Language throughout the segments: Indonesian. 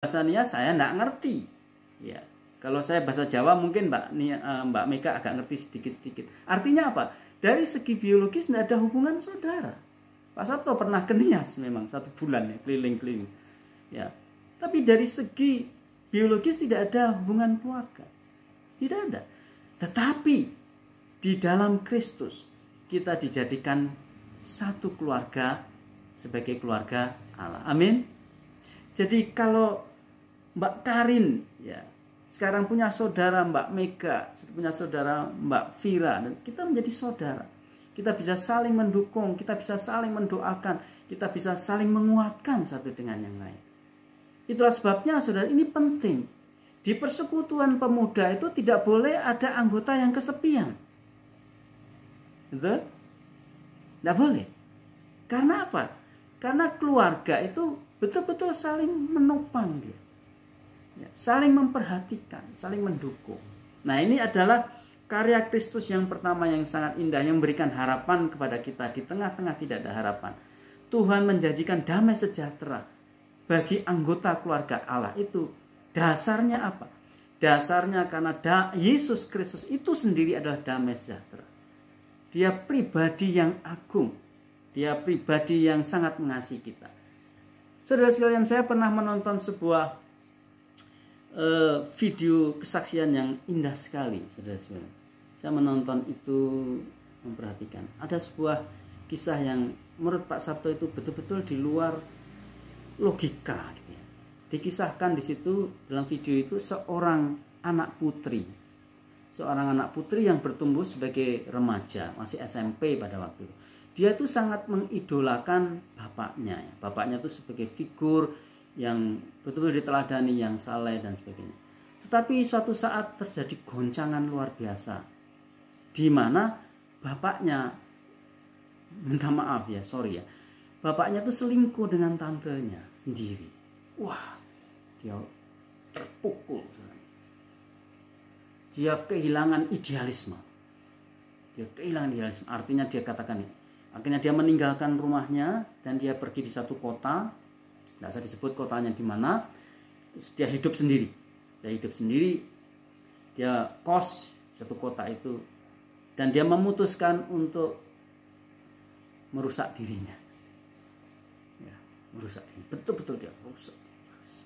bahasa Nia saya enggak ngerti. Ya. Kalau saya bahasa Jawa mungkin Mbak Mega agak ngerti sedikit-sedikit. Artinya apa? Dari segi biologis tidak ada hubungan saudara. Pak Sabto pernah ke Nias memang 1 bulan ya, keliling-keliling. Ya. Tapi dari segi biologis tidak ada hubungan keluarga. Tidak ada. Tetapi di dalam Kristus kita dijadikan satu keluarga sebagai keluarga Allah. Amin. Jadi kalau Mbak Karin ya sekarang punya saudara Mbak Mega, punya saudara Mbak Vira, dan kita menjadi saudara. Kita bisa saling mendukung, kita bisa saling mendoakan, kita bisa saling menguatkan satu dengan yang lain. Itulah sebabnya saudara, ini penting. Di persekutuan pemuda itu tidak boleh ada anggota yang kesepian. Betul? Tidak boleh. Karena apa? Karena keluarga itu betul-betul saling menopang dia. Ya, saling memperhatikan, saling mendukung. Nah, ini adalah karya Kristus yang pertama yang sangat indah, yang memberikan harapan kepada kita di tengah-tengah tidak ada harapan. Tuhan menjanjikan damai sejahtera bagi anggota keluarga Allah. Itu dasarnya apa? Dasarnya karena Yesus Kristus itu sendiri adalah damai sejahtera. Dia pribadi yang agung. Dia pribadi yang sangat mengasihi kita. Saudara sekalian, saya pernah menonton sebuah video kesaksian yang indah sekali, saudara-saudara. Saya menonton itu, memperhatikan. Ada sebuah kisah yang menurut Pak Sabto itu betul-betul di luar logika. Gitu ya. Dikisahkan di situ dalam video itu seorang anak putri yang bertumbuh sebagai remaja, masih SMP pada waktu itu. Dia itu sangat mengidolakan bapaknya. Bapaknya itu sebagai figur yang betul-betul diteladani, yang saleh dan sebagainya. Tetapi suatu saat terjadi goncangan luar biasa, di mana bapaknya, minta maaf ya, sorry ya, bapaknya itu selingkuh dengan tantenya sendiri. Wah, dia terpukul, dia kehilangan idealisme. Artinya dia katakan, akhirnya dia meninggalkan rumahnya dan dia pergi di satu kota. Tidak usah disebut kotanya di mana. Dia hidup sendiri. Dia kos satu kota itu. Dan dia memutuskan untuk merusak dirinya. Ya, merusak diri. Betul-betul dia rusak.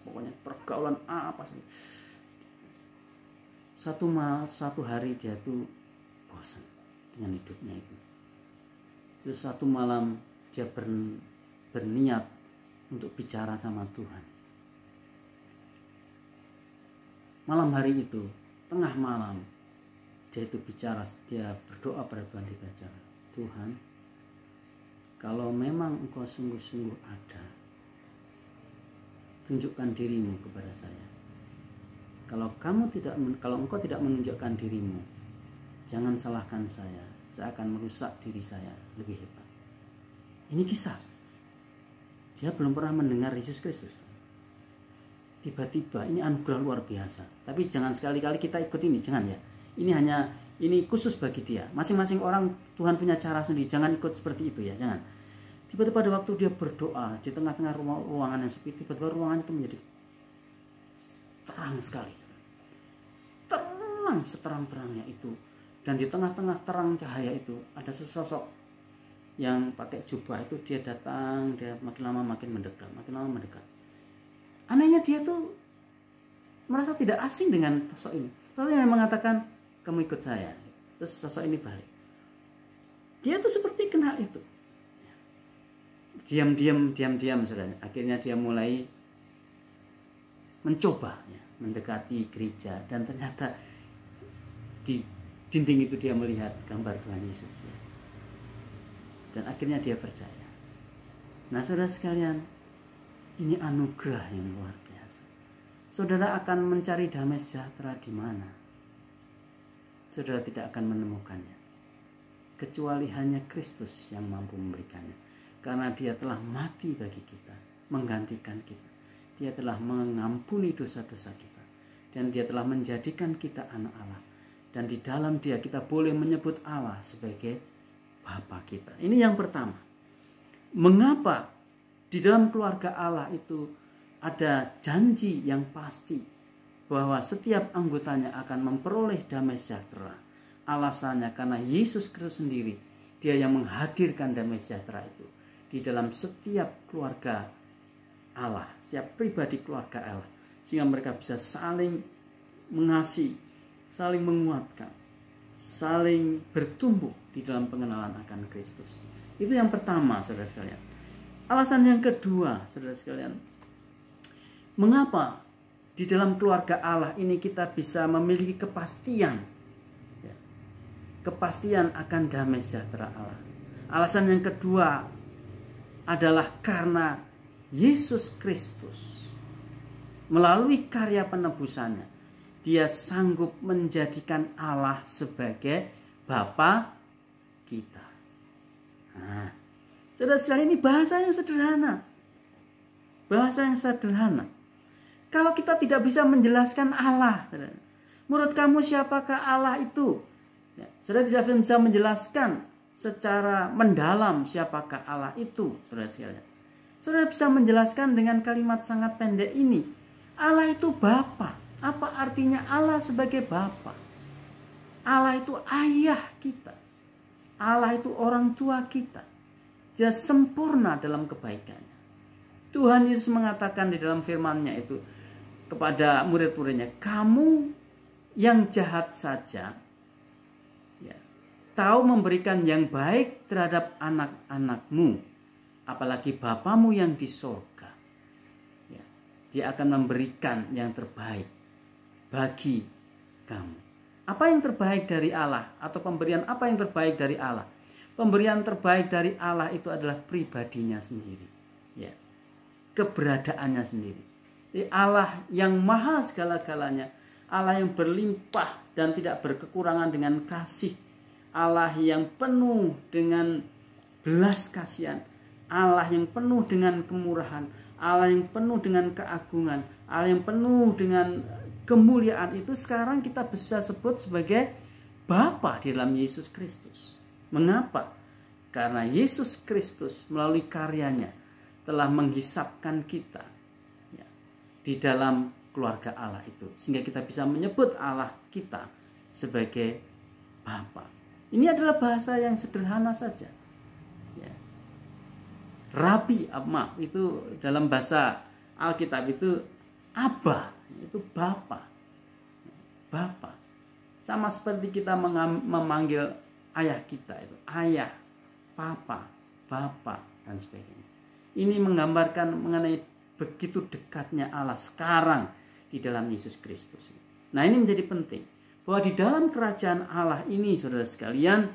Pokoknya pergaulan apa sih. Satu hari dia tuh bosan dengan hidupnya itu. Terus satu malam dia berniat untuk bicara sama Tuhan. Malam hari itu, tengah malam, dia itu bicara, dia berdoa pada Tuhan, dia bicara, Tuhan, kalau memang Engkau sungguh-sungguh ada, tunjukkan dirimu kepada saya. Kalau Engkau tidak menunjukkan dirimu, jangan salahkan saya akan merusak diri saya lebih hebat. Ini kisah. Dia belum pernah mendengar Yesus Kristus. Tiba-tiba, ini anugerah luar biasa. Tapi jangan sekali-kali kita ikut ini, jangan ya. Ini khusus bagi dia. Masing-masing orang Tuhan punya cara sendiri. Jangan ikut seperti itu ya, jangan. Tiba-tiba pada waktu dia berdoa di tengah-tengah ruangan yang sepi, tiba-tiba ruangan itu menjadi terang sekali. Terang seterang-terangnya itu. Dan di tengah-tengah terang cahaya itu ada sesosok yang pakai jubah itu. Dia datang, dia makin lama makin mendekat. Anehnya dia tuh merasa tidak asing dengan sosok ini. Sosok yang mengatakan, kamu ikut saya. Terus sosok ini balik. Dia tuh seperti kenal itu. Diam-diam saudara. Akhirnya dia mulai mencoba ya, mendekati gereja. Dan ternyata di dinding itu dia melihat gambar Tuhan Yesus ya. Dan akhirnya dia percaya. Nah, saudara sekalian, ini anugerah yang luar biasa. Saudara akan mencari damai sejahtera di mana? Saudara tidak akan menemukannya. Kecuali hanya Kristus yang mampu memberikannya. Karena dia telah mati bagi kita, menggantikan kita. Dia telah mengampuni dosa-dosa kita. Dan dia telah menjadikan kita anak Allah. Dan di dalam dia kita boleh menyebut Allah sebagai Bapa kita. Ini yang pertama. Mengapa di dalam keluarga Allah itu ada janji yang pasti bahwa setiap anggotanya akan memperoleh damai sejahtera. Alasannya karena Yesus Kristus sendiri, dia yang menghadirkan damai sejahtera itu di dalam setiap keluarga Allah, setiap pribadi keluarga Allah, sehingga mereka bisa saling mengasihi, saling menguatkan, saling bertumbuh di dalam pengenalan akan Kristus. Itu yang pertama, saudara sekalian. Alasan yang kedua, saudara sekalian, mengapa di dalam keluarga Allah ini kita bisa memiliki kepastian, ya, kepastian akan damai sejahtera Allah. Alasan yang kedua adalah karena Yesus Kristus melalui karya penebusannya, dia sanggup menjadikan Allah sebagai Bapa kita. Nah, saudara sekalian, ini bahasa yang sederhana. Bahasa yang sederhana. Kalau kita tidak bisa menjelaskan Allah, saudara, menurut kamu siapakah Allah itu? Ya, saudara tidak bisa menjelaskan secara mendalam siapakah Allah itu, saudara sekalian. Saudara bisa menjelaskan dengan kalimat sangat pendek ini. Allah itu Bapa. Apa artinya Allah sebagai Bapa? Allah itu ayah kita. Allah itu orang tua kita. Dia sempurna dalam kebaikannya. Tuhan Yesus mengatakan di dalam firman-Nya itu kepada murid-muridnya, kamu yang jahat saja, ya, tahu memberikan yang baik terhadap anak-anakmu, apalagi Bapamu yang di surga. Ya, dia akan memberikan yang terbaik bagi kamu. Apa yang terbaik dari Allah, atau pemberian apa yang terbaik dari Allah? Pemberian terbaik dari Allah itu adalah pribadinya sendiri, ya, keberadaannya sendiri. Jadi Allah yang maha segala-galanya, Allah yang berlimpah dan tidak berkekurangan dengan kasih, Allah yang penuh dengan belas kasihan, Allah yang penuh dengan kemurahan, Allah yang penuh dengan keagungan, Allah yang penuh dengan kemuliaan, itu sekarang kita bisa sebut sebagai Bapa di dalam Yesus Kristus. Mengapa? Karena Yesus Kristus melalui karyanya telah menghisapkan kita, ya, di dalam keluarga Allah itu, sehingga kita bisa menyebut Allah kita sebagai Bapa. Ini adalah bahasa yang sederhana saja, ya. Rabi, itu dalam bahasa Alkitab itu Abba, itu Bapa. Bapa. Sama seperti kita memanggil ayah kita itu ayah, papa, bapa, dan sebagainya. Ini menggambarkan mengenai begitu dekatnya Allah sekarang di dalam Yesus Kristus. Nah, ini menjadi penting bahwa di dalam kerajaan Allah ini, saudara sekalian,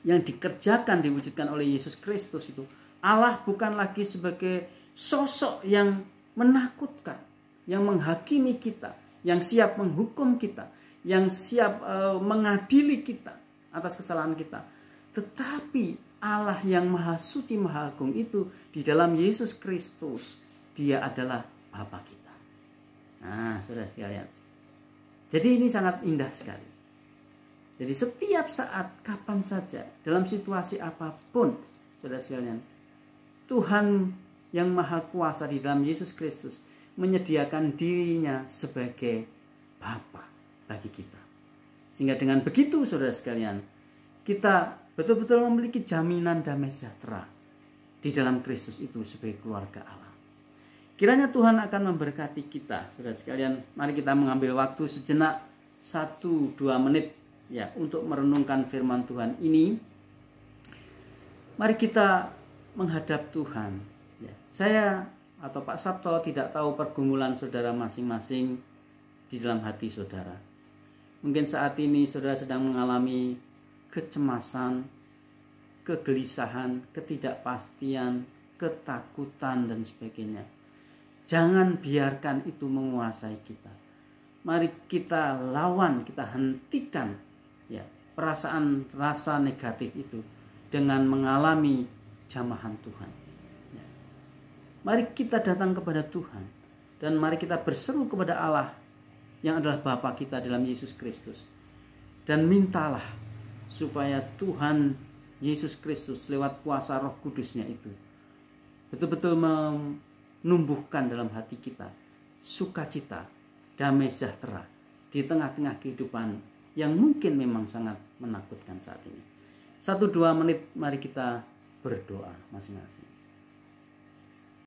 yang dikerjakan, diwujudkan oleh Yesus Kristus itu, Allah bukan lagi sebagai sosok yang menakutkan, yang menghakimi kita, yang siap menghukum kita, yang siap mengadili kita atas kesalahan kita. Tetapi Allah yang maha suci, maha agung itu di dalam Yesus Kristus, dia adalah Bapa kita. Nah, saudara sekalian, jadi ini sangat indah sekali. Jadi setiap saat, kapan saja, dalam situasi apapun, saudara sekalian, Tuhan yang maha kuasa di dalam Yesus Kristus menyediakan dirinya sebagai Bapa bagi kita. Sehingga dengan begitu, saudara sekalian, kita betul-betul memiliki jaminan damai sejahtera di dalam Kristus itu sebagai keluarga Allah. Kiranya Tuhan akan memberkati kita, saudara sekalian. Mari kita mengambil waktu sejenak 1-2 menit, ya, untuk merenungkan firman Tuhan ini. Mari kita menghadap Tuhan. Ya, saya atau Pak Sabto tidak tahu pergumulan saudara masing-masing di dalam hati saudara. Mungkin saat ini saudara sedang mengalami kecemasan, kegelisahan, ketidakpastian, ketakutan, dan sebagainya. Jangan biarkan itu menguasai kita. Mari kita lawan, kita hentikan, ya, perasaan rasa negatif itu dengan mengalami jamahan Tuhan. Ya. Mari kita datang kepada Tuhan dan mari kita berseru kepada Allah yang adalah Bapa kita dalam Yesus Kristus, dan mintalah supaya Tuhan Yesus Kristus lewat kuasa Roh Kudusnya itu betul-betul numbuhkan dalam hati kita sukacita, damai sejahtera di tengah-tengah kehidupan yang mungkin memang sangat menakutkan saat ini. 1-2 menit mari kita berdoa masing-masing.